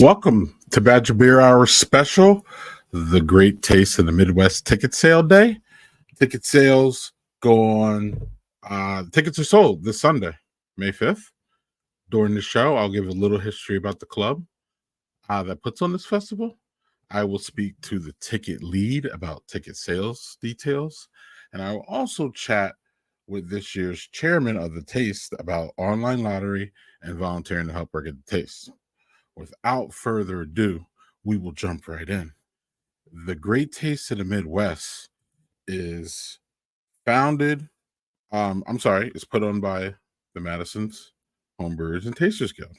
Welcome to Badger Beer Hour Special, the Great Taste of the Midwest Ticket Sale Day. Ticket sales go on, tickets are sold this Sunday, May 5th. During the show, I'll give a little history about the club that puts on this festival. I will speak to the ticket lead about ticket sales details, and I will also chat with this year's chairman of the Taste about online lottery and volunteering to help her get the taste. Without further ado, we will jump right in. The Great Taste of the Midwest is founded, it's put on by the Madison's Homebrewers and Tasters Guild.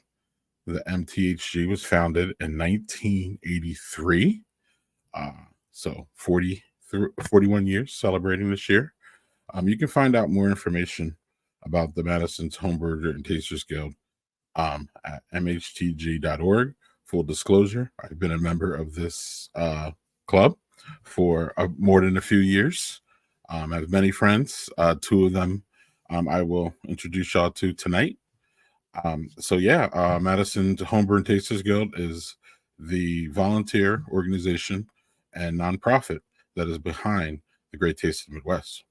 The MTHG was founded in 1983. So 41 years celebrating this year. You can find out more information about the Madison's Homebrewers and Tasters Guild at mhtg.org. Full disclosure, I've been a member of this club for more than a few years. I have many friends. Two of them I will introduce y'all to tonight. Madison's Homebrew and Tasters Guild is the volunteer organization and nonprofit that is behind the Great Taste of the Midwest.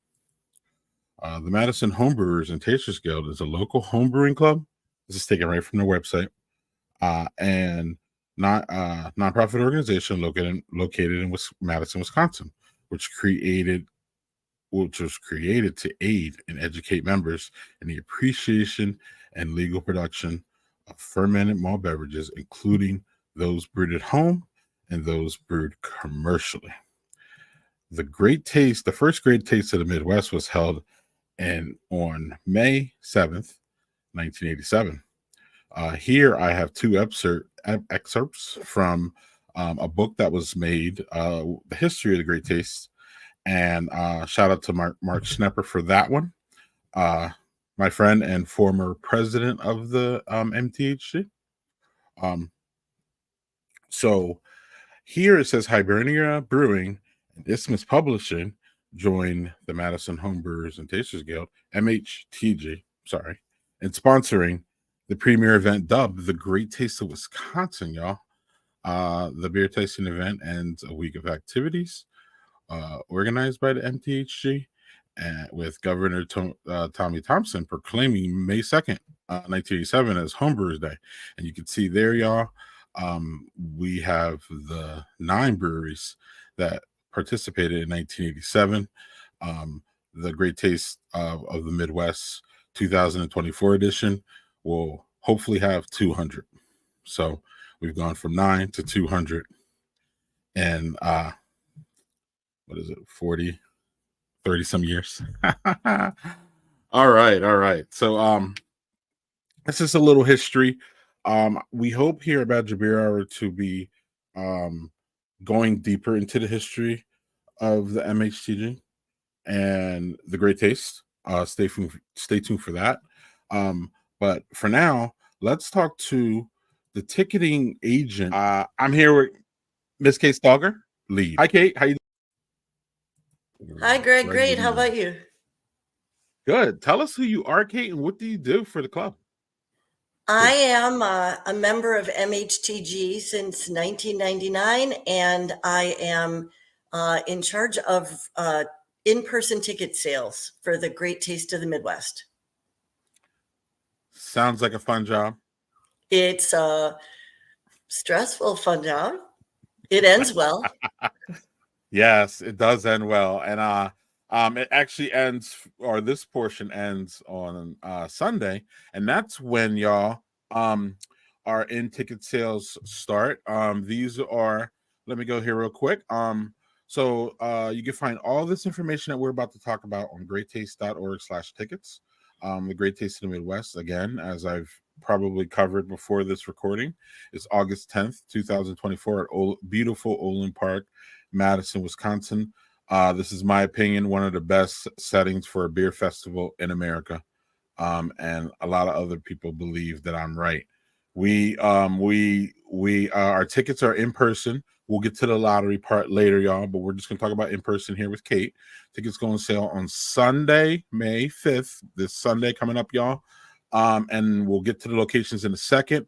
The Madison Homebrewers and Tasters Guild is a local homebrewing club. This is taken right from their website, and not nonprofit organization located in Madison, Wisconsin, which was created to aid and educate members in the appreciation and legal production of fermented malt beverages, including those brewed at home and those brewed commercially. The first Great Taste of the Midwest was held on May 7th, 1987. Here I have two excerpts from a book that was made, The History of the Great Taste, and shout out to Mark Schnepper for that one. My friend and former president of the MTHG. So here it says Hibernia Brewing and Isthmus Publishing joined the Madison Homebrewers and Tasters Guild, MHTG, in sponsoring the premier event dubbed the Great Taste of Wisconsin, y'all. The beer tasting event ends a week of activities organized by the MTHG, with Governor Tommy Thompson proclaiming May 2nd, 1987 as Homebrewers Day. And you can see there, y'all, we have the 9 breweries that participated in 1987. The Great Taste of the Midwest 2024 edition will hopefully have 200. So we've gone from 9 to 200 and 30 some years. All right. So that's just a little history. We hope here at Badger Beer Hour to be going deeper into the history of the MHTG and the Great Taste. Stay tuned for that. But for now, let's talk to the ticketing agent. I'm here with Miss Kate Stogger, lead. Hi, Kate. How you doing? Hi, Greg. Great. How about you? Good. Tell us who you are, Kate, and what do you do for the club? I am a member of MHTG since 1999, and I am in charge of in-person ticket sales for the Great Taste of the Midwest. Sounds like a fun job. It's a stressful, fun job. It ends well. Yes, it does end well. And it actually ends, or this portion ends on Sunday. And that's when y'all our in-ticket sales start. These are, let me go here real quick. So you can find all this information that we're about to talk about on greattaste.org/tickets. The Great Taste of the Midwest, again, as I've probably covered before this recording, is August 10th, 2024 at beautiful Olin Park, Madison, Wisconsin. This is my opinion, one of the best settings for a beer festival in America. And a lot of other people believe that I'm right. Our tickets are in person. We'll get to the lottery part later, y'all, but we're just going to talk about in person here with Kate. Tickets go on sale on Sunday, May 5th, this Sunday coming up, y'all. And we'll get to the locations in a second.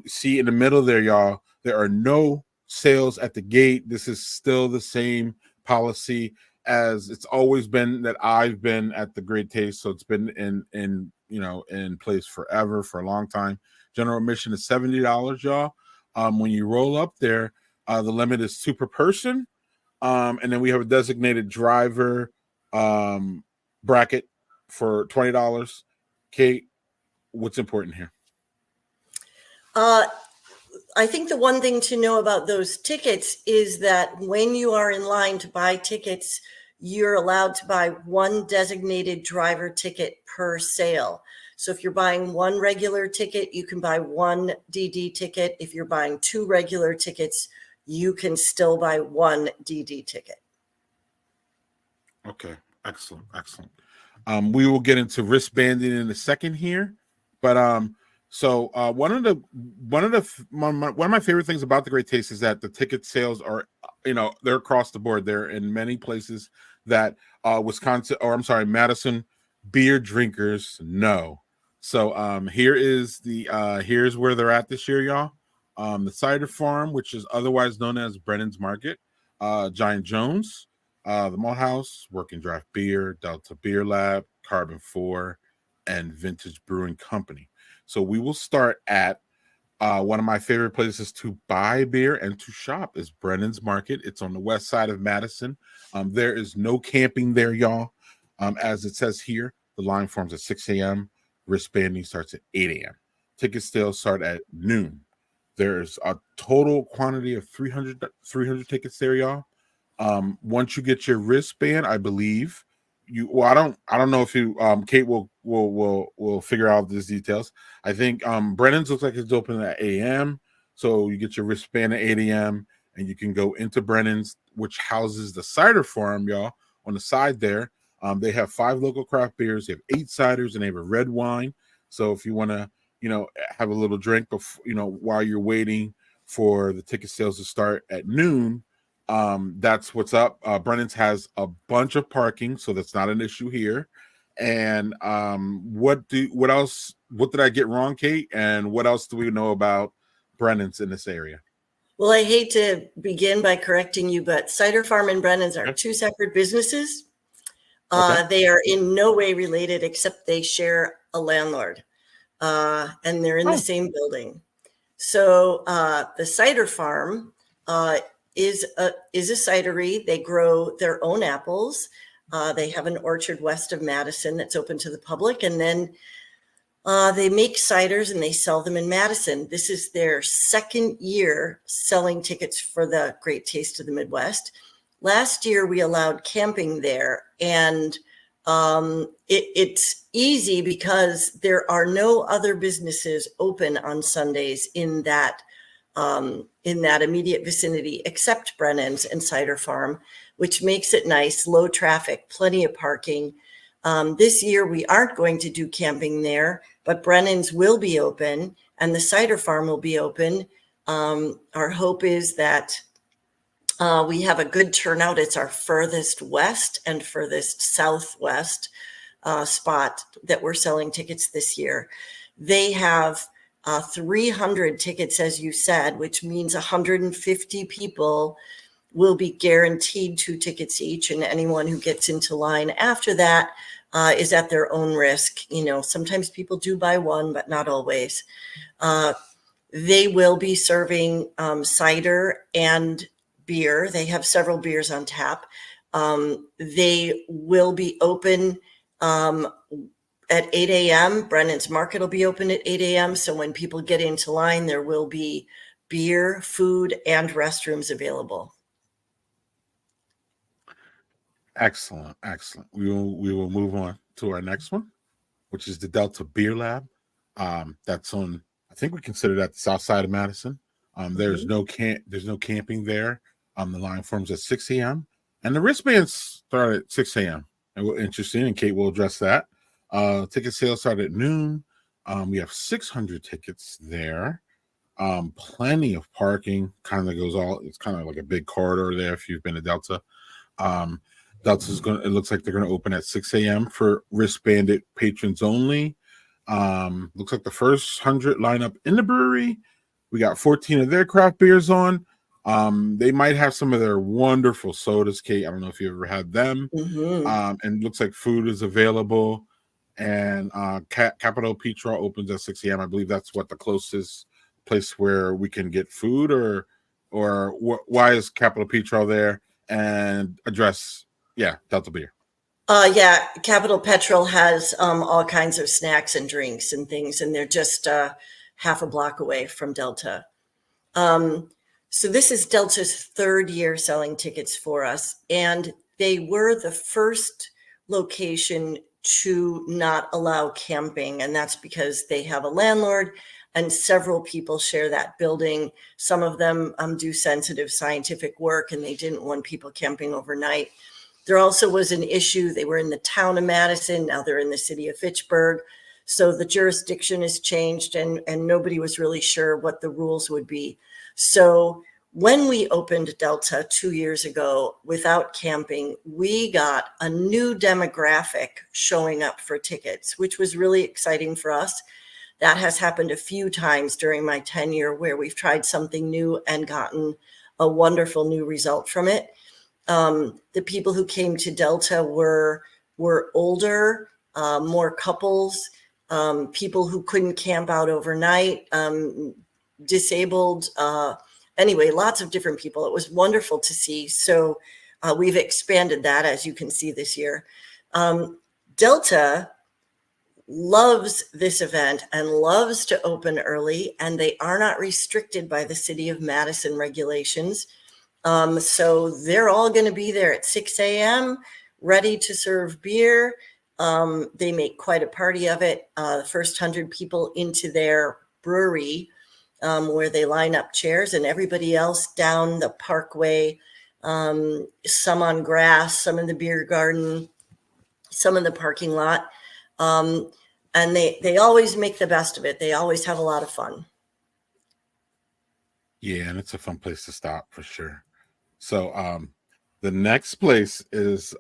See in the middle there, y'all, there are no sales at the gate. This is still the same policy as it's always been that I've been at the Great Taste. So it's been in place forever, for a long time. General admission is $70, y'all. When you roll up there, the limit is 2 per person. And then we have a designated driver bracket for $20. Kate, what's important here? I think the one thing to know about those tickets is that when you are in line to buy tickets, you're allowed to buy one designated driver ticket per sale. So if you're buying one regular ticket, you can buy one DD ticket. If you're buying 2 regular tickets, you can still buy one DD ticket. Okay, excellent. We will get into wristbanding in a second here, but one of my favorite things about the Great Taste is that the ticket sales are, they're across the board. They're in many places that Madison beer drinkers know. So here's where they're at this year, y'all. The Cider Farm, which is otherwise known as Brennan's Market, Giant Jones, the Malt House, Working Draft Beer, Delta Beer Lab, Carbon 4, and Vintage Brewing Company. So we will start at one of my favorite places to buy beer and to shop is Brennan's Market. It's on the west side of Madison. There is no camping there, y'all. As it says here, the line forms at 6 a.m. Wristbanding starts at 8 a.m. Tickets sales start at noon. There's a total quantity of 300 tickets there, y'all. Once you get your wristband, I believe I don't know if you Kate will figure out these details. I think Brennan's looks like it's open at 8 a.m. So you get your wristband at 8 a.m. and you can go into Brennan's, which houses the Cider Farm, y'all, on the side there. They have 5 local craft beers, they have 8 ciders, and they have a red wine. So if you want to, have a little drink before, while you're waiting for the ticket sales to start at noon, that's what's up. Brennan's has a bunch of parking, so that's not an issue here. And what did I get wrong, Kate? And what else do we know about Brennan's in this area? Well, I hate to begin by correcting you, but Cider Farm and Brennan's are 2 separate businesses. Okay. They are in no way related, except they share a landlord, and they're in the same building. So the Cider Farm is a cidery. They grow their own apples. They have an orchard west of Madison that's open to the public, and then they make ciders and they sell them in Madison. This is their 2nd year selling tickets for the Great Taste of the Midwest. Last year, we allowed camping there, and it's easy because there are no other businesses open on Sundays in that immediate vicinity except Brennan's and Cider Farm, which makes it nice, low traffic, plenty of parking. This year, we aren't going to do camping there, but Brennan's will be open and the Cider Farm will be open. Our hope is that we have a good turnout. It's our furthest west and furthest southwest spot that we're selling tickets this year. They have 300 tickets, as you said, which means 150 people will be guaranteed 2 tickets each. And anyone who gets into line after that is at their own risk. Sometimes people do buy one, but not always. They will be serving cider and beer. They have several beers on tap. They will be open at 8 a.m. Brennan's Market will be open at 8 a.m. So when people get into line, there will be beer, food, and restrooms available. Excellent. We will move on to our next one, which is the Delta Beer Lab. That's on, I think we consider that the south side of Madison. There's no camping there. The line forms at 6 a.m. and the wristbands start at 6 a.m. Interesting, and Kate will address that. Ticket sales start at noon. We have 600 tickets there. Plenty of parking. It's kind of like a big corridor there if you've been to Delta. It looks like they're going to open at 6 a.m. for wristbanded patrons only. Looks like the first 100 lineup in the brewery. We got 14 of their craft beers on. They might have some of their wonderful sodas, Kate. I don't know if you ever had them. And looks like food is available. And Capital Petra opens at 6 a.m. I believe that's what the closest place where we can get food, or why is Capital Petra there? And address, Delta Beer. Capital Petrol has all kinds of snacks and drinks and things, and they're just half a block away from Delta. So this is Delta's third year selling tickets for us, and they were the first location to not allow camping, and that's because they have a landlord and several people share that building. Some of them do sensitive scientific work, and they didn't want people camping overnight. There also was an issue. They were in the town of Madison. Now they're in the city of Fitchburg. So the jurisdiction has changed, and nobody was really sure what the rules would be. So when we opened Delta 2 years ago without camping, we got a new demographic showing up for tickets, which was really exciting for us. That has happened a few times during my tenure where we've tried something new and gotten a wonderful new result from it. The people who came to Delta were older, more couples, people who couldn't camp out overnight, disabled, anyway, lots of different people. It was wonderful to see. So we've expanded that, as you can see this year. Delta loves this event and loves to open early, and they are not restricted by the City of Madison regulations. So they're all going to be there at 6 a.m. ready to serve beer. They make quite a party of it. The first 100 people into their brewery, where they line up chairs, and everybody else down the parkway, some on grass, some in the beer garden, some in the parking lot. And they always make the best of it. They always have a lot of fun. Yeah, and it's a fun place to stop for sure. So the next place is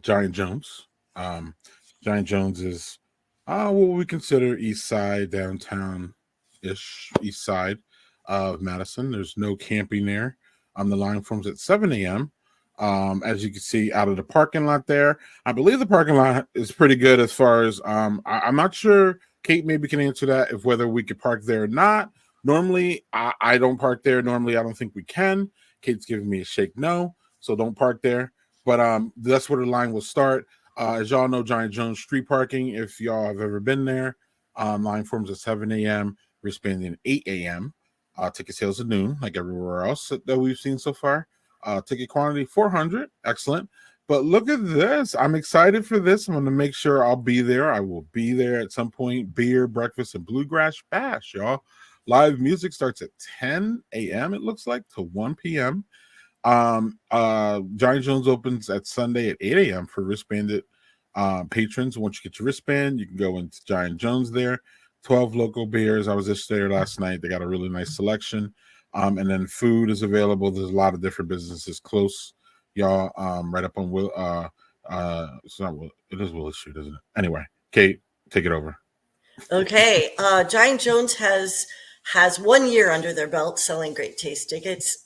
Giant Jones. Giant Jones is what we consider east side, downtown-ish, east side of Madison. There's no camping there. The line forms at 7 a.m. As you can see out of the parking lot there. I believe the parking lot is pretty good as far as I'm not sure. Kate maybe can answer that, if whether we could park there or not. Normally, I don't park there. Normally, I don't think we can. Kate's giving me a shake no, so don't park there. But that's where the line will start. As y'all know, Giant Jones street parking, if y'all have ever been there, line forms at 7 a.m. Wristband at 8 a.m. Ticket sales at noon, like everywhere else that we've seen so far. Ticket quantity 400, excellent. But look at this. I'm excited for this. I'm going to make sure I'll be there. I will be there at some point. Beer, breakfast, and bluegrass bash, y'all. Live music starts at 10 a.m. It looks like to 1 p.m. Giant Jones opens at Sunday at 8 a.m. for wristbanded patrons. Once you get your wristband, you can go into Giant Jones there. 12 local beers. I was just there last night. They got a really nice selection. And then food is available. There's a lot of different businesses close, y'all. Right up on it's not Will. It is Willis Street, isn't it? Anyway, Kate, take it over. Okay, Giant Jones has 1 year under their belt selling Great Taste tickets.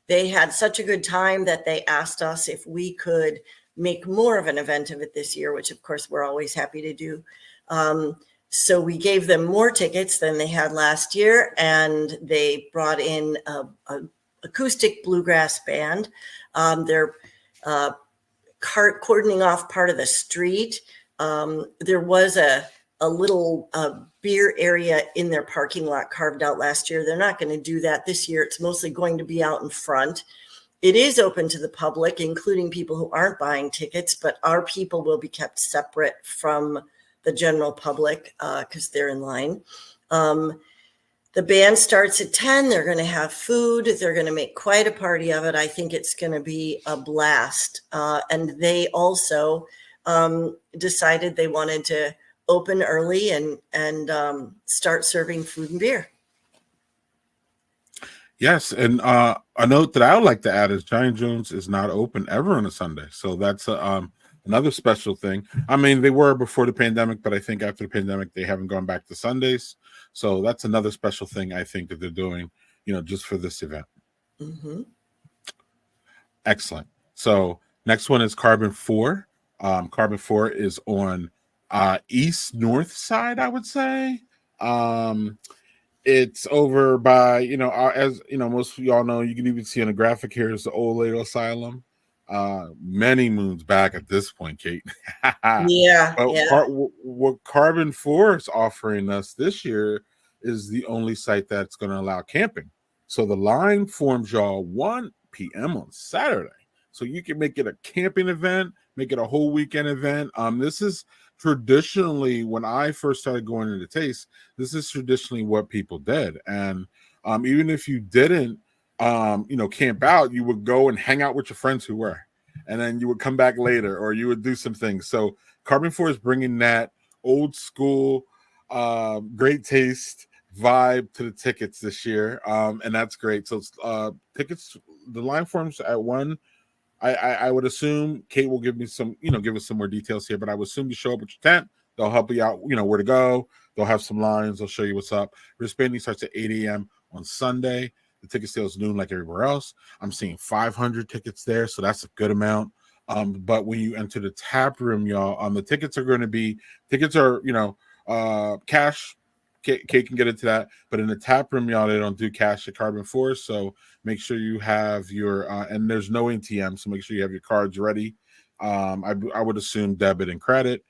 They had such a good time that they asked us if we could make more of an event of it this year, which of course we're always happy to do. So we gave them more tickets than they had last year, and they brought in a acoustic bluegrass band. They're cordoning off part of the street. There was a little beer area in their parking lot carved out last year. They're not going to do that this year. It's mostly going to be out in front. It is open to the public, including people who aren't buying tickets, but our people will be kept separate from the general public because they're in line. The band starts at 10. They're going to have food. They're going to make quite a party of it. I think it's going to be a blast. And they also decided they wanted to open early and start serving food and beer. Yes, and a note that I would like to add is Giant Jones is not open ever on a Sunday, so that's Another special thing. I mean, they were before the pandemic, but I think after the pandemic, they haven't gone back to Sundays. So that's another special thing I think that they're doing, just for this event. Mm-hmm. Excellent. So next one is Carbon 4. Carbon 4 is on east north side, I would say. It's over by, as most of y'all know, you can even see on the graphic here is the Old Lady Asylum. Many moons back at this point, Kate. Yeah, But yeah. what Carbon 4 is offering us this year is the only site that's going to allow camping. So the line forms, y'all, 1 p.m. on Saturday. So you can make it a camping event, make it a whole weekend event. This is traditionally, when I first started going into Taste, this is traditionally what people did. And even if you didn't, camp out, you would go and hang out with your friends who were, and then you would come back later, or you would do some things. So Carbon 4 is bringing that old school, great taste vibe to the tickets this year, and that's great. So tickets, the line forms at 1. I would assume Kate will give me some, give us some more details here, but I would assume you show up with your tent. They'll help you out, where to go. They'll have some lines. They'll show you what's up. Wristbanding starts at 8 a.m. on Sunday. The ticket sale is noon like everywhere else. I'm seeing 500 tickets there, so that's a good amount. But when you enter the tap room, y'all, the tickets are cash. Kate can get into that, but in the tap room, y'all, they don't do cash at Carbon 4, so make sure you have your and there's no ATM, so make sure you have your cards ready. I would assume debit and credit.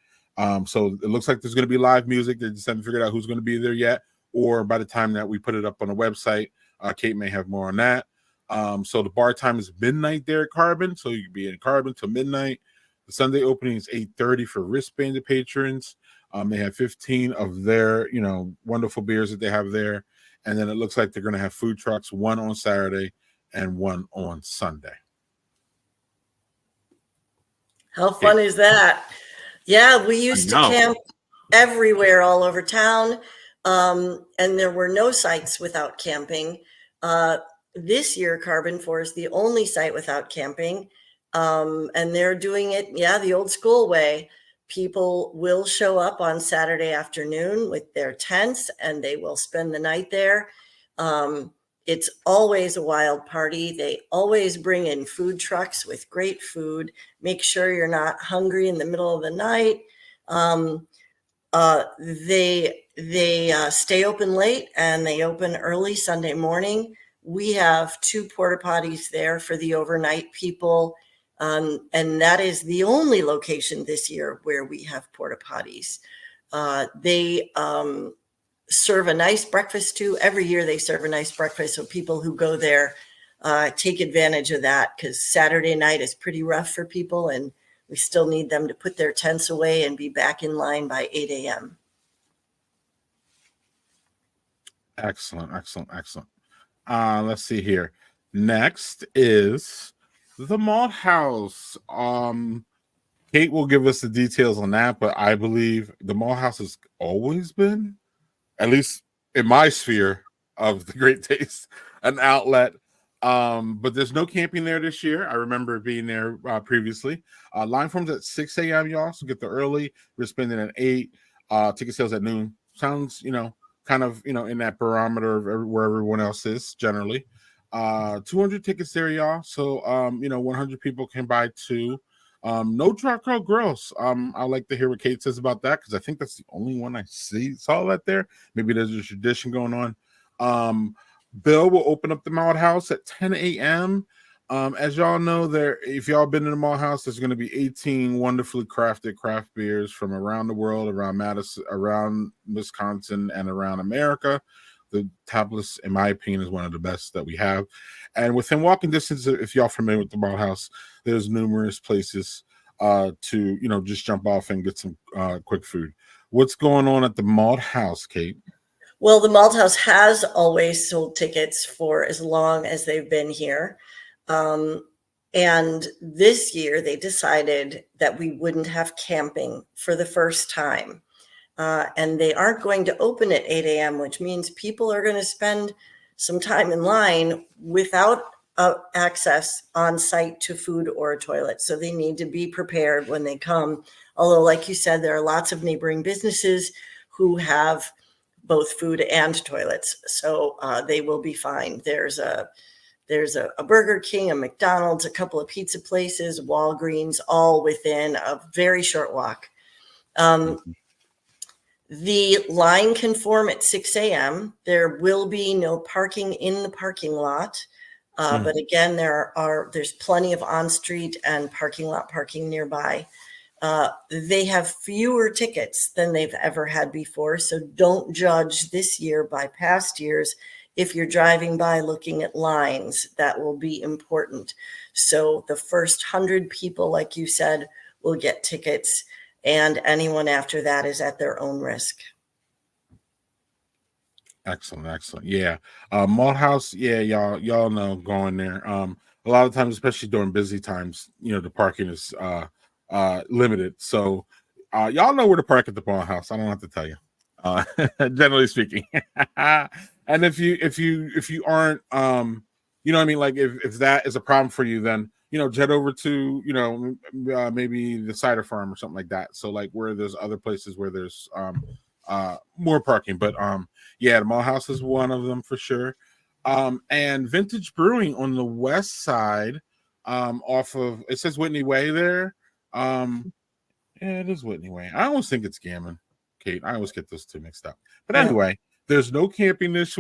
So it looks like there's going to be live music. They just haven't figured out who's going to be there yet, or by the time that we put it up on the website, Kate may have more on that. So the bar time is midnight there at Carbon, so you can be in Carbon till midnight. The Sunday opening is 8:30 for wristbanded patrons. They have 15 of their, wonderful beers that they have there. And then it looks like they're going to have food trucks, 1 on Saturday and 1 on Sunday. How fun is that? Yeah, we used to camp everywhere all over town. And there were no sites without camping. This year, Carbon 4 is the only site without camping. And they're doing it, the old school way. People will show up on Saturday afternoon with their tents and they will spend the night there. It's always a wild party. They always bring in food trucks with great food. Make sure you're not hungry in the middle of the night. They stay open late and they open early Sunday morning. We have 2 porta potties there for the overnight people. And that is the only location this year where we have porta potties. They serve a nice breakfast too. Every year they serve a nice breakfast. So people who go there take advantage of that, because Saturday night is pretty rough for people and we still need them to put their tents away and be back in line by 8 a.m. Excellent. Let's see here. Next is the Malt House. Kate will give us the details on that, but I believe the Malt House has always been, at least in my sphere of the Great Taste, an outlet. But there's no camping there this year. I remember being there previously. Line forms at 6 a.m., y'all, so get there early. We're spending at 8. Ticket sales at noon. Sounds, kind of, in that barometer of where everyone else is generally. 200 tickets there, y'all. So, 100 people can buy 2. No charcoal grills. I like to hear what Kate says about that, because I think that's the only one I saw that there. Maybe there's a tradition going on. Bill will open up the Malt House at 10 a.m. As y'all know, if y'all been in the Malt House, there's going to be 18 wonderfully crafted craft beers from around the world, around Madison, around Wisconsin, and around America. The Tablets, in my opinion, is one of the best that we have. And within walking distance, if y'all familiar with the Malt House, there's numerous places to, just jump off and get some quick food. What's going on at the Malt House, Kate? Well, the Malt House has always sold tickets for as long as they've been here. And this year they decided that we wouldn't have camping for the first time. And they aren't going to open at 8 a.m., which means people are going to spend some time in line without access on site to food or a toilet. So they need to be prepared when they come. Although, like you said, there are lots of neighboring businesses who have both food and toilets. So they will be fine. There's a Burger King, a McDonald's, a couple of pizza places, Walgreens, all within a very short walk. The line can form at 6 a.m. There will be no parking in the parking lot. But again, there's plenty of on-street and parking lot parking nearby. They have fewer tickets than they've ever had before. So don't judge this year by past years. If you're driving by looking at lines, that will be important. So the first 100 people, like you said, will get tickets, and anyone after that is at their own risk. Excellent. Yeah. Malthouse, yeah, y'all know going there. A lot of times, especially during busy times, the parking is limited. So y'all know where to park at the Malthouse. I don't have to tell you. Generally speaking. And if you aren't what I mean, like if that is a problem for you, then jet over to maybe the cider farm or something like that. So like where there's other places where there's more parking. But yeah, the Malthouse is one of them for sure. And Vintage Brewing on the west side, off of, it says Whitney Way there. Yeah, it is Whitney Way. I always think it's Gammon, Kate. I always get those two mixed up. But anyway, there's no camping this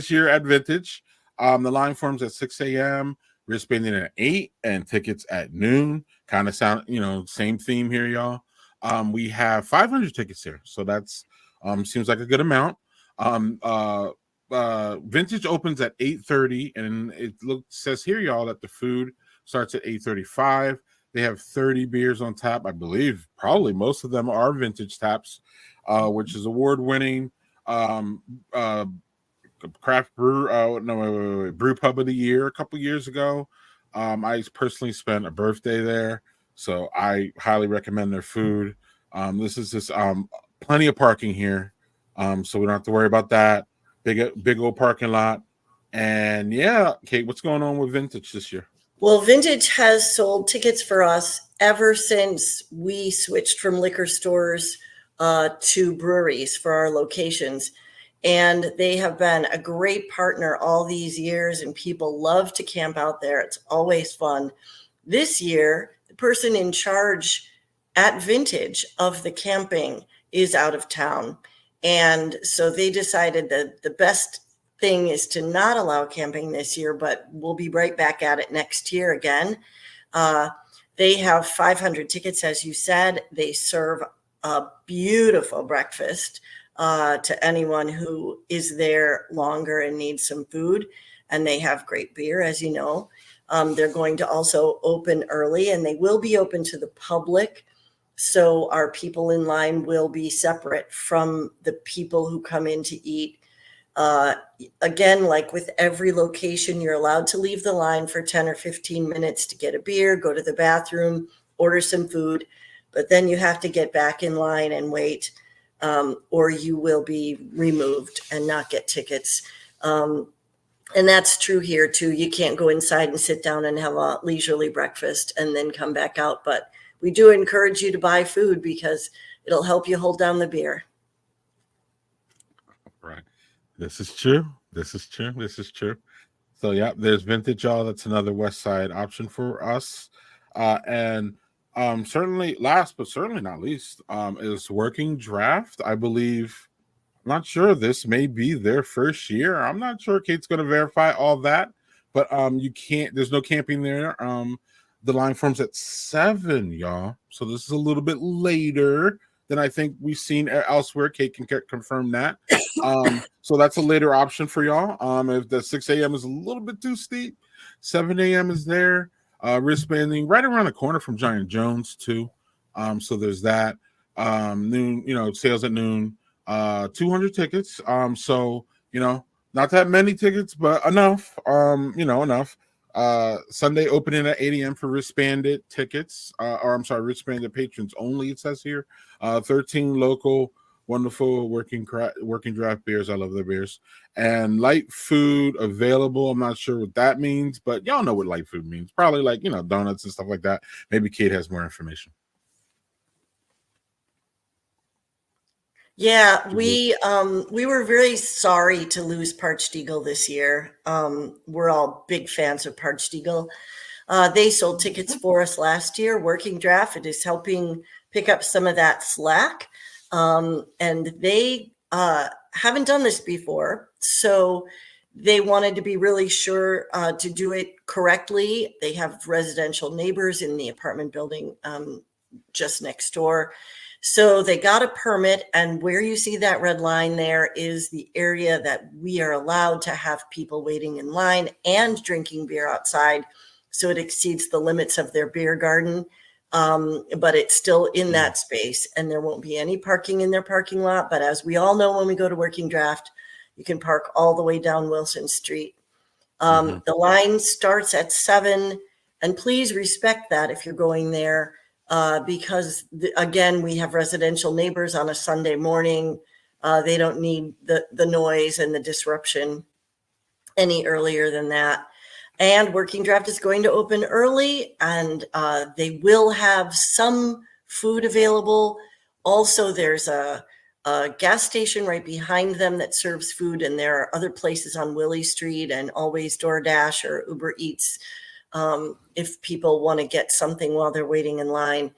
year at Vintage. The line forms at 6 a.m., wristbanding at 8, and tickets at noon. Kind of sound, same theme here, y'all. We have 500 tickets here, so that's seems like a good amount. Vintage opens at 8:30, and it says here, y'all, that the food starts at 8:35. They have 30 beers on tap. I believe probably most of them are vintage taps, which is award-winning craft brew. Brew pub of the year a couple years ago. I personally spent a birthday there, so I highly recommend their food. This is just plenty of parking here, so we don't have to worry about that. Big old parking lot. And yeah, Kate, what's going on with Vintage this year? Well, Vintage has sold tickets for us ever since we switched from liquor stores to breweries for our locations. And they have been a great partner all these years, and people love to camp out there. It's always fun. This year, the person in charge at Vintage of the camping is out of town. And so they decided that the best thing is to not allow camping this year, but we'll be right back at it next year again. They have 500 tickets, as you said. They serve a beautiful breakfast to anyone who is there longer and needs some food. And they have great beer, as you know. They're going to also open early, and they will be open to the public. So our people in line will be separate from the people who come in to eat. Again, like with every location, you're allowed to leave the line for 10 or 15 minutes to get a beer, go to the bathroom, order some food, but then you have to get back in line and wait, or you will be removed and not get tickets. And that's true here too. You can't go inside and sit down and have a leisurely breakfast and then come back out. But we do encourage you to buy food because it'll help you hold down the beer. Right. This is true. So yeah, there's Vintage, y'all. That's another West Side option for us. And certainly last but certainly not least, is Working Draft. I believe, I'm not sure, this may be their first year. I'm not sure Kate's gonna verify all that, but there's no camping there. The line forms at 7, y'all. So this is a little bit later than I think we've seen elsewhere. Kate can confirm that. So that's a later option for y'all. If the 6 a.m. is a little bit too steep, 7 a.m. is there. Wristbanding right around the corner from Giant Jones too. So there's that. Noon, sales at noon. 200 tickets. So not that many tickets, but enough. Enough. Sunday opening at 8 a.m. for wristbanded tickets, wristbanded patrons only, it says here. 13 local wonderful working draft beers. I love their beers. And light food available. I'm not sure what that means, but y'all know what light food means. Probably like, donuts and stuff like that. Maybe Kate has more information. Yeah, we were very sorry to lose Parched Eagle this year. We're all big fans of Parched Eagle. They sold tickets for us last year. Working Draft, it is helping pick up some of that slack. And they haven't done this before. So they wanted to be really sure to do it correctly. They have residential neighbors in the apartment building just next door. So they got a permit, and where you see that red line there is the area that we are allowed to have people waiting in line and drinking beer outside. So it exceeds the limits of their beer garden, but it's still in that space, and there won't be any parking in their parking lot. But as we all know, when we go to Working Draft, you can park all the way down Wilson Street. The line starts at 7, and please respect that if you're going there. Because again, we have residential neighbors on a Sunday morning. They don't need the noise and the disruption any earlier than that. And Working Draft is going to open early, and they will have some food available. Also, there's a gas station right behind them that serves food, and there are other places on Willie Street and always DoorDash or Uber Eats. If people want to get something while they're waiting in line,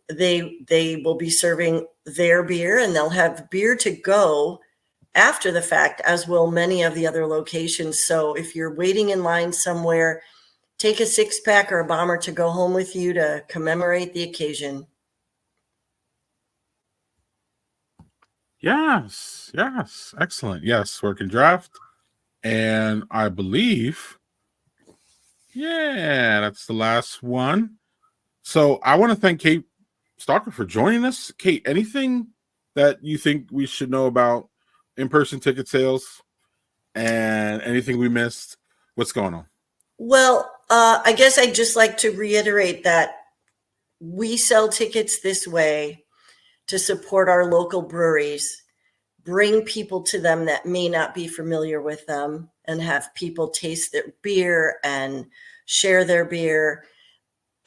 they will be serving their beer, and they'll have beer to go after the fact, as will many of the other locations. So if you're waiting in line somewhere, take a 6-pack or a bomber to go home with you to commemorate the occasion. Yes, excellent. Yes, Working Draft. And I believe, that's the last one. So I want to thank Kate Stalker for joining us. Kate, anything that you think we should know about in-person ticket sales and anything we missed? What's going on? Well, I guess I'd just like to reiterate that we sell tickets this way to support our local breweries, bring people to them that may not be familiar with them, and have people taste their beer and share their beer.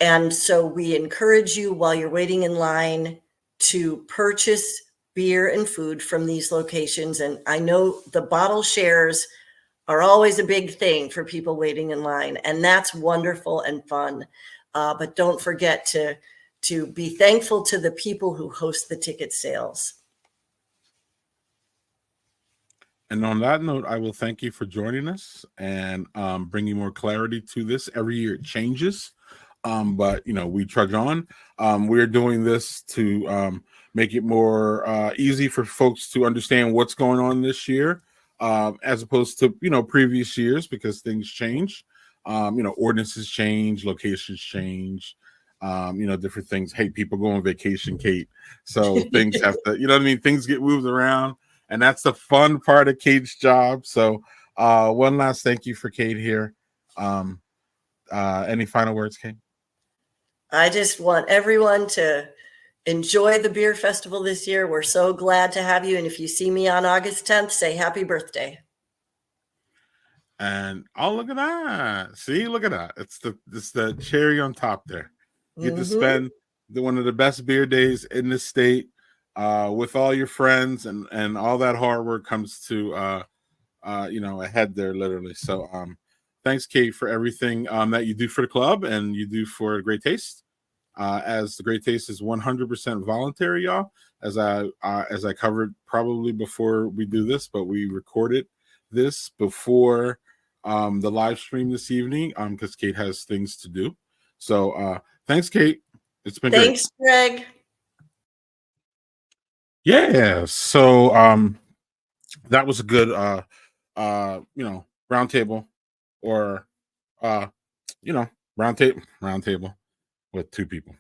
And so we encourage you, while you're waiting in line, to purchase beer and food from these locations. And I know the bottle shares are always a big thing for people waiting in line, and that's wonderful and fun. But don't forget to be thankful to the people who host the ticket sales. And on that note, I will thank you for joining us and bringing more clarity to this. Every year it changes, but we trudge on. We're doing this to make it more easy for folks to understand what's going on this year, as opposed to previous years, because things change. Ordinances change, locations change. Different things. Hey, people go on vacation, Kate. So things have to, things get moved around. And that's the fun part of Kate's job. So one last thank you for Kate here. Any final words, Kate? I just want everyone to enjoy the beer festival this year. We're so glad to have you. And if you see me on August 10th, say happy birthday. And look at that. See, look at that. It's the cherry on top there. You get to spend one of the best beer days in the state. With all your friends, and all that hard work comes to ahead there, literally. So thanks, Kate, for everything that you do for the club and you do for Great Taste. As the Great Taste is 100% voluntary, y'all. As I covered probably before we do this, but we recorded this before the live stream this evening because Kate has things to do. So thanks, Kate. It's been Thanks, great. Greg. Yeah, so that was a good round table, or round table with two people.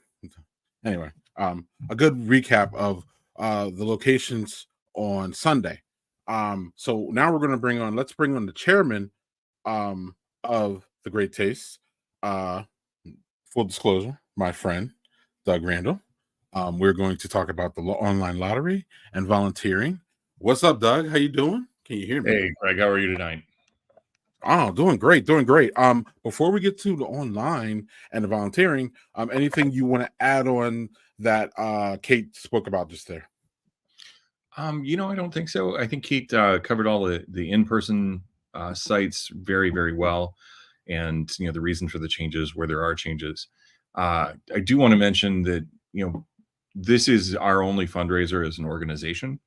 Anyway, a good recap of the locations on Sunday. So now we're going to let's bring on the chairman of the Great Taste. Full disclosure, my friend Doug Randall. We're going to talk about the online lottery and volunteering. What's up, Doug? How you doing? Can you hear me? Hey, Greg, how are you tonight? Oh, doing great, doing great. Before we get to the online and the volunteering, anything you want to add on that Kate spoke about just there? I don't think so. I think Kate covered all the in-person sites very, very well, and the reason for the changes where there are changes. I do want to mention that this is our only fundraiser as an organization,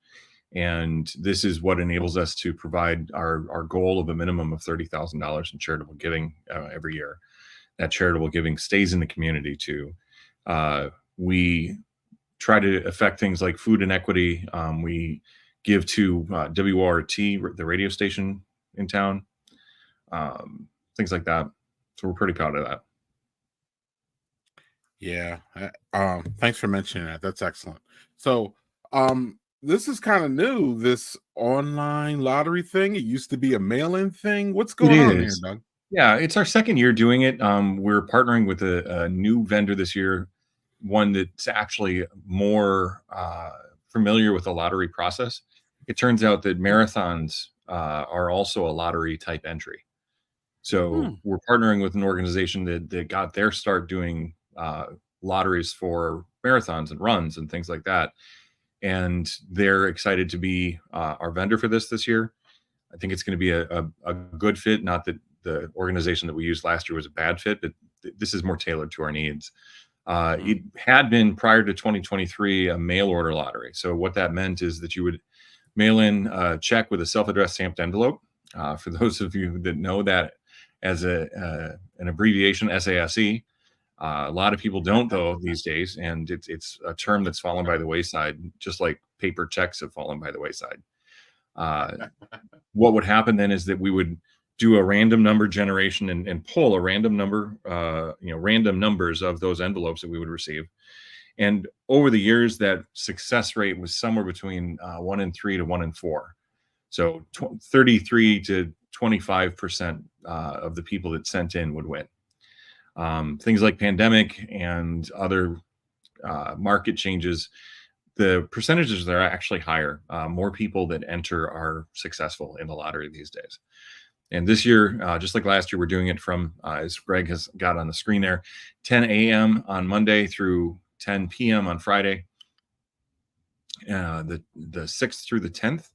and this is what enables us to provide our goal of a minimum of $30,000 in charitable giving every year. That charitable giving stays in the community too. We try to affect things like food inequity. We give to WORT, the radio station in town, things like that. So we're pretty proud of that. Yeah. Thanks for mentioning that. That's excellent. So, this is kind of new, this online lottery thing. It used to be a mail-in thing. What's going on here, Doug? Yeah, it's our second year doing it. We're partnering with a new vendor this year, one that's actually more familiar with the lottery process. It turns out that marathons are also a lottery type entry. So we're partnering with an organization that got their start doing lotteries for marathons and runs and things like that. And they're excited to be our vendor for this year. I think it's going to be a good fit. Not that the organization that we used last year was a bad fit, but this is more tailored to our needs. It had been, prior to 2023, a mail order lottery. So what that meant is that you would mail in a check with a self-addressed stamped envelope. For those of you that know that as an abbreviation, SASE. A lot of people don't, though, these days, and it's a term that's fallen by the wayside, just like paper checks have fallen by the wayside. What would happen then is that we would do a random number generation and pull a random number, random numbers of those envelopes that we would receive. And over the years, that success rate was somewhere between 1 in 3 to 1 in 4. So 33 to 25% of the people that sent in would win. Things like pandemic and other market changes, the percentages are actually higher. More people that enter are successful in the lottery these days. And this year, just like last year, we're doing it from, as Greg has got on the screen there, 10 a.m. on Monday through 10 p.m. on Friday, the 6th through the 10th.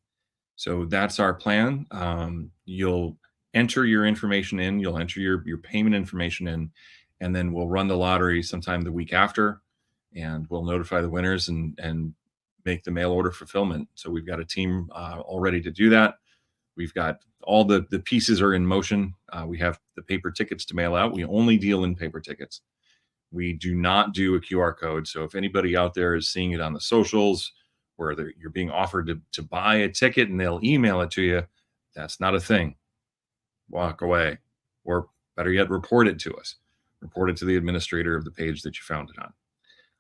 So that's our plan. You'll enter your information in, you'll enter your payment information in, and then we'll run the lottery sometime the week after, and we'll notify the winners and make the mail order fulfillment. So we've got a team all ready to do that. We've got all the pieces are in motion. We have the paper tickets to mail out. We only deal in paper tickets. We do not do a QR code. So if anybody out there is seeing it on the socials where you're being offered to buy a ticket and they'll email it to you, that's not a thing. Walk away, or better yet, report it to us. Report it to the administrator of the page that you found it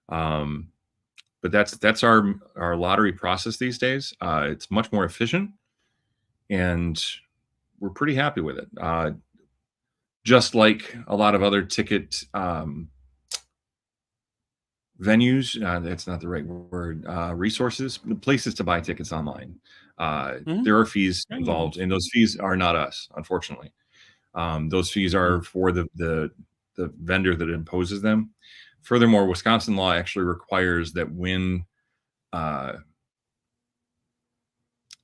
on. But that's our lottery process these days. It's much more efficient, and we're pretty happy with it. Just like a lot of other ticket venues, that's not the right word, resources, places to buy tickets online. There are fees involved, and those fees are not us, unfortunately. Those fees are for the vendor that imposes them. Furthermore, Wisconsin law actually requires that when a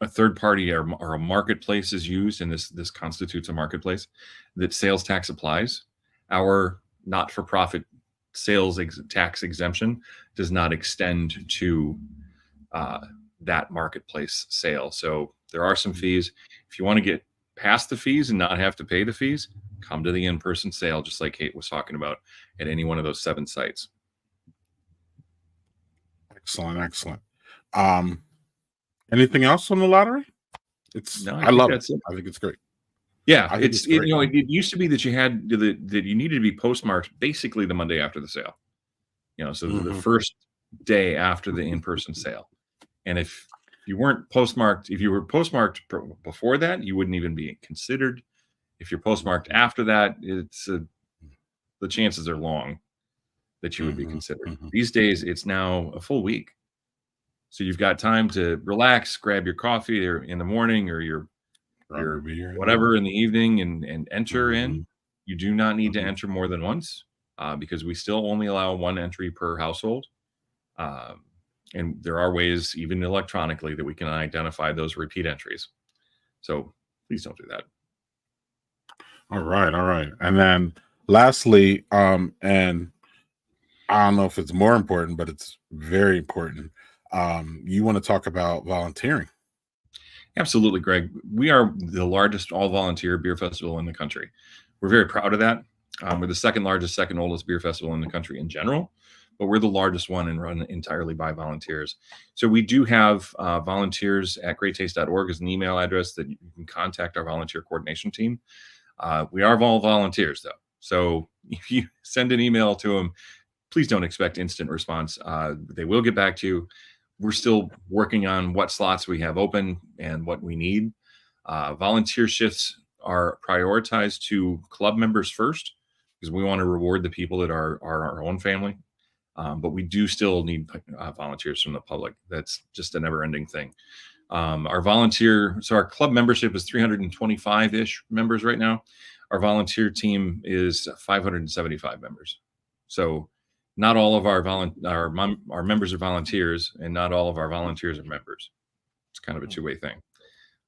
third party or a marketplace is used, and this constitutes a marketplace, that sales tax applies. Our not-for-profit sales tax exemption does not extend to that marketplace sale. So there are some fees. If you want to get past the fees and not have to pay the fees, come to the in-person sale, just like Kate was talking about, at any one of those 7 sites. Excellent. Anything else on the lottery? I love it. I think it's great. Yeah, it's great. It used to be that you had that you needed to be postmarked basically the Monday after the sale. So the first day after the in-person sale. And if you weren't postmarked, if you were postmarked before that, you wouldn't even be considered. If you're postmarked after that, the chances are long that you would be considered. Mhm. These days, it's now a full week. So you've got time to relax, grab your coffee or in the morning or your Grab a beer, whatever in the evening and enter in. Mhm. You do not need to Mhm. enter more than once because we still only allow one entry per household. Um, and there are ways, even electronically, that we can identify those repeat entries. So please don't do that. All right, all right. And then lastly, and I don't know if it's more important, but it's very important. You want to talk about volunteering. Absolutely, Greg. We are the largest all volunteer beer festival in the country. We're very proud of that. We're the second largest, second oldest beer festival in the country in general, but we're the largest one and run entirely by volunteers. So we do have volunteers at greattaste.org as an email address that you can contact our volunteer coordination team. We are all volunteers, though. So if you send an email to them, please don't expect instant response. They will get back to you. We're still working on what slots we have open and what we need. Volunteer shifts are prioritized to club members first because we want to reward the people that are our own family. But we do still need volunteers from the public. That's just a never-ending thing. Our club membership is 325-ish members right now. Our volunteer team is 575 members. So not all of our members are volunteers, and not all of our volunteers are members. It's kind of a two-way thing.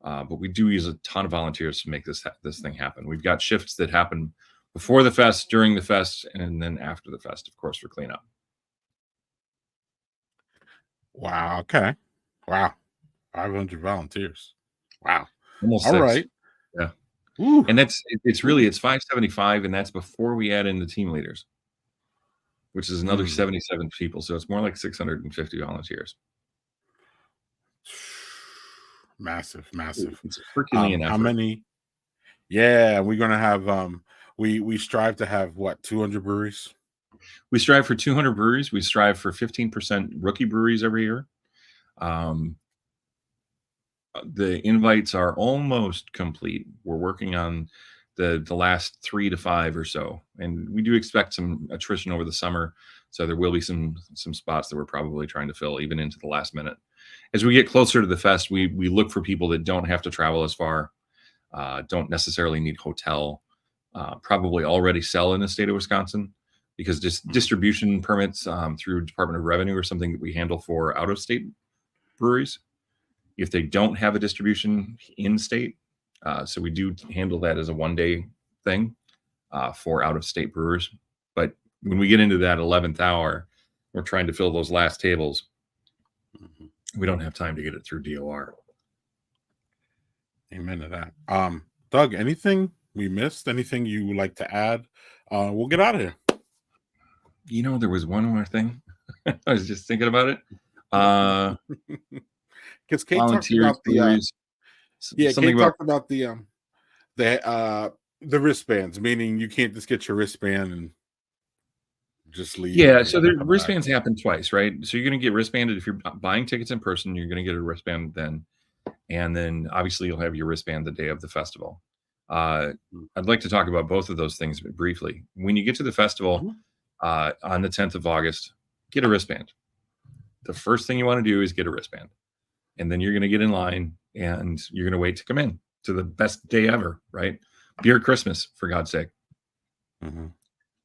But we do use a ton of volunteers to make this thing happen. We've got shifts that happen before the fest, during the fest, and then after the fest, of course, for cleanup. Wow. Okay. Wow. 500 volunteers. Wow. Almost All 6. right. Yeah. Ooh. And it's 575, and that's before we add in the team leaders, which is another 77 people. So it's more like 650 volunteers. Massive. It's a Herculean effort. How many? Yeah, we're gonna have we strive to have what, 200 breweries? We strive for 200 breweries. We strive for 15% rookie breweries every year. The invites are almost complete. We're working on the last 3 to 5 or so, and we do expect some attrition over the summer. So there will be some spots that we're probably trying to fill even into the last minute. As we get closer to the fest, we look for people that don't have to travel as far, don't necessarily need hotel, probably already sell in the state of Wisconsin, because distribution permits through Department of Revenue are something that we handle for out-of-state breweries if they don't have a distribution in state. So we do handle that as a one-day thing for out-of-state brewers. But when we get into that 11th hour, we're trying to fill those last tables. We don't have time to get it through DOR. Amen to that. Doug, anything we missed? Anything you would like to add? We'll get out of here. You know, there was one more thing. I was just thinking about it. Because Kate talked about breweries, Kate talked about the wristbands, meaning you can't just get your wristband and just leave. Yeah, so the wristbands happen twice, right? So you're going to get wristbanded if you're buying tickets in person. You're going to get a wristband then, and then obviously you'll have your wristband the day of the festival. I'd like to talk about both of those things briefly. When you get to the festival on the 10th of August, get a wristband. The first thing you want to do is get a wristband, and then you're going to get in line and you're going to wait to come in to the best day ever, right? Beer Christmas, for God's sake.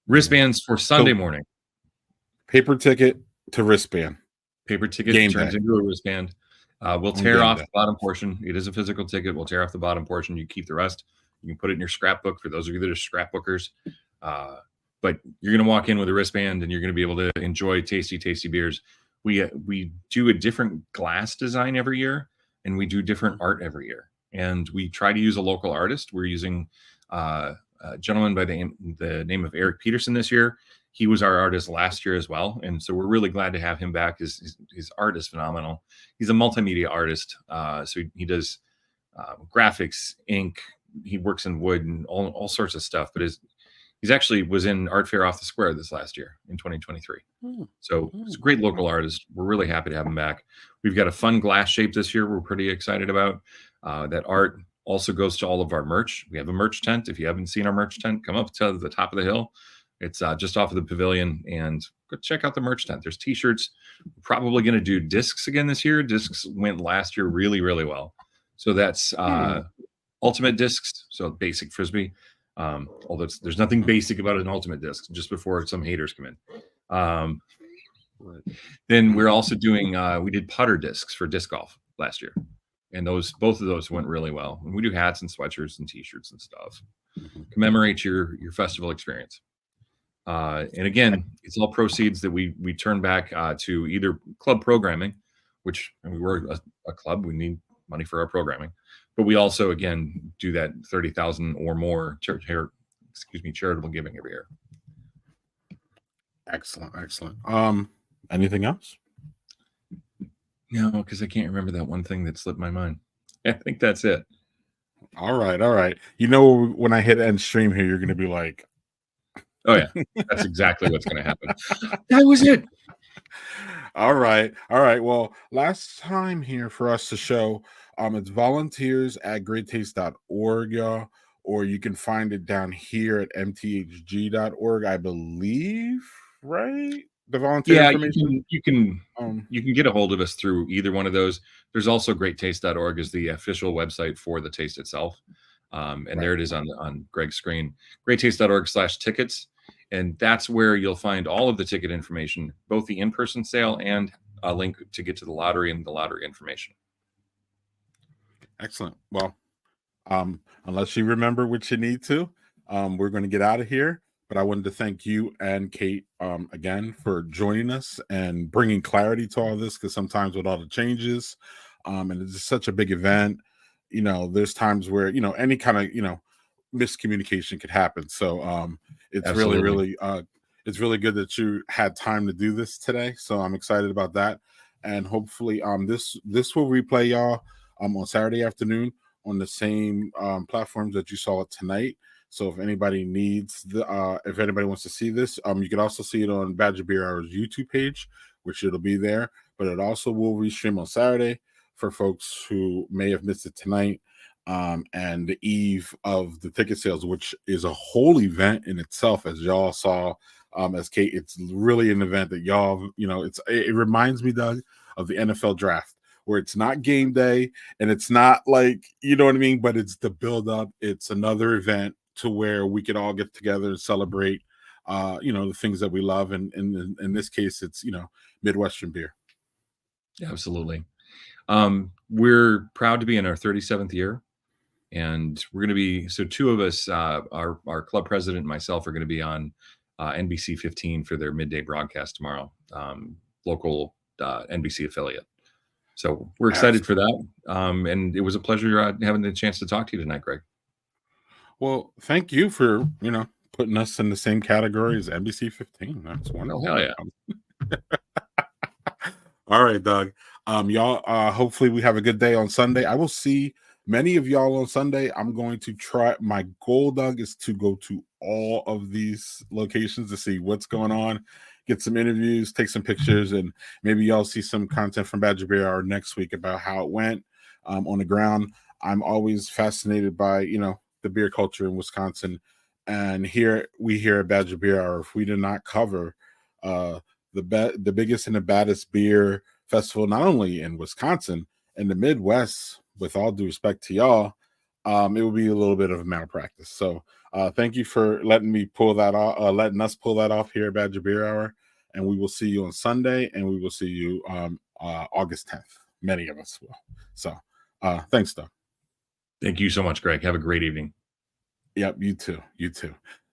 Wristbands for Sunday morning. Paper ticket to wristband. Paper ticket turns into a wristband. We'll tear off the bottom portion. It is a physical ticket. We'll tear off the bottom portion. You keep the rest. You can put it in your scrapbook for those of you that are scrapbookers. But you're going to walk in with a wristband and you're going to be able to enjoy tasty, tasty beers. We do a different glass design every year, and we do different art every year. And we try to use a local artist. We're using a gentleman by the name of Eric Peterson this year. He was our artist last year as well. And so we're really glad to have him back. His art is phenomenal. He's a multimedia artist. So he does graphics, ink. He works in wood and all sorts of stuff. But he's actually was in Art Fair Off the Square this last year in 2023. So he's a great local artist. We're really happy to have him back. We've got a fun glass shape this year we're pretty excited about. That art also goes to all of our merch. We have a merch tent. If you haven't seen our merch tent, come up to the top of the hill. It's just off of the pavilion, and go check out the merch tent. There's t-shirts. We're probably going to do discs again this year. Discs went last year really, really well. So that's ultimate discs. So basic Frisbee. Although there's nothing basic about an ultimate disc, just before some haters come in. Then we're also doing, we did putter discs for disc golf last year. And both of those went really well. And we do hats and sweatshirts and t-shirts and stuff. Commemorate your festival experience. And again, it's all proceeds that we turn back to either club programming, which we're a club, we need money for our programming, but we also again do that 30,000 or more charitable giving every year. Excellent. Anything else? No, because I can't remember that one thing that slipped my mind. I think that's it. All right. You know, when I hit end stream here, you're going to be like, oh yeah, that's exactly what's going to happen. That was it. All right. Well, last time here for us to show, it's volunteers at greattaste.org, y'all, or you can find it down here at mthg.org, I believe, right? The volunteer information. You can get a hold of us through either one of those. There's also greattaste.org is the official website for the taste itself. And right there it is on Greg's screen, greattaste.org/tickets. And that's where you'll find all of the ticket information, both the in-person sale and a link to get to the lottery and the lottery information. Excellent. Well, unless you remember what you need to, we're going to get out of here. But I wanted to thank you and Kate again for joining us and bringing clarity to all this, because sometimes with all the changes, and it's just such a big event, you know, there's times where, you know, any kind of, you know, miscommunication could happen. So it's Absolutely. it's really good that you had time to do this today. So I'm excited about that. And hopefully this will replay, y'all, on Saturday afternoon on the same platforms that you saw it tonight. So if anybody needs if anybody wants to see this, you can also see it on Badger Beer Hour's YouTube page, which it'll be there, but it also will restream on Saturday for folks who may have missed it tonight. And the eve of the ticket sales, which is a whole event in itself, as y'all saw, as Kate, it's really an event that y'all, you know, it reminds me, Doug, of the NFL draft, where it's not game day and it's not like, you know what I mean, but it's the build up. It's another event to where we could all get together and celebrate, you know, the things that we love. And in this case, it's, you know, Midwestern beer. Absolutely. We're proud to be in our 37th year, and we're going to be, so two of us, our club president and myself are going to be on NBC 15 for their midday broadcast tomorrow, local NBC affiliate. So we're excited for that. And it was a pleasure having the chance to talk to you tonight, Greg. Well, thank you for, you know, putting us in the same category as NBC 15. That's wonderful. Oh, hell yeah. All right, Doug. Y'all, hopefully we have a good day on Sunday. I will see many of y'all on Sunday. I'm going to try. My goal, Doug, is to go to all of these locations to see what's going on, get some interviews, take some pictures, and maybe y'all see some content from Badger Beer Hour next week about how it went on the ground. I'm always fascinated by, you know, the beer culture in Wisconsin, and here at Badger Beer Hour, if we did not cover the biggest and the baddest beer festival, not only in Wisconsin and the Midwest, with all due respect to y'all, it would be a little bit of a malpractice. So thank you for letting us pull that off here at Badger Beer Hour, and we will see you on Sunday, and we will see you August 10th. Many of us will. So thanks, Doug. Thank you so much, Greg. Have a great evening. Yep, you too.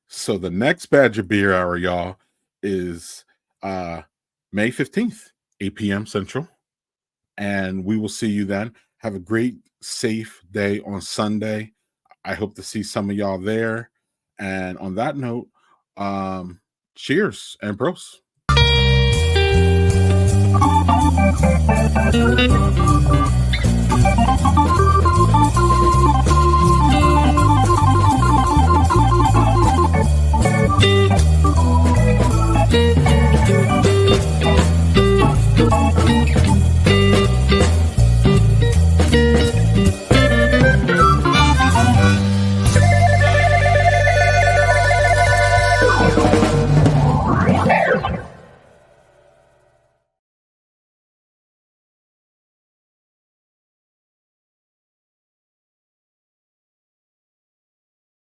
So the next Badger Beer Hour, y'all, is May 15th, 8 p.m. Central. And we will see you then. Have a great, safe day on Sunday. I hope to see some of y'all there. And on that note, cheers and pros.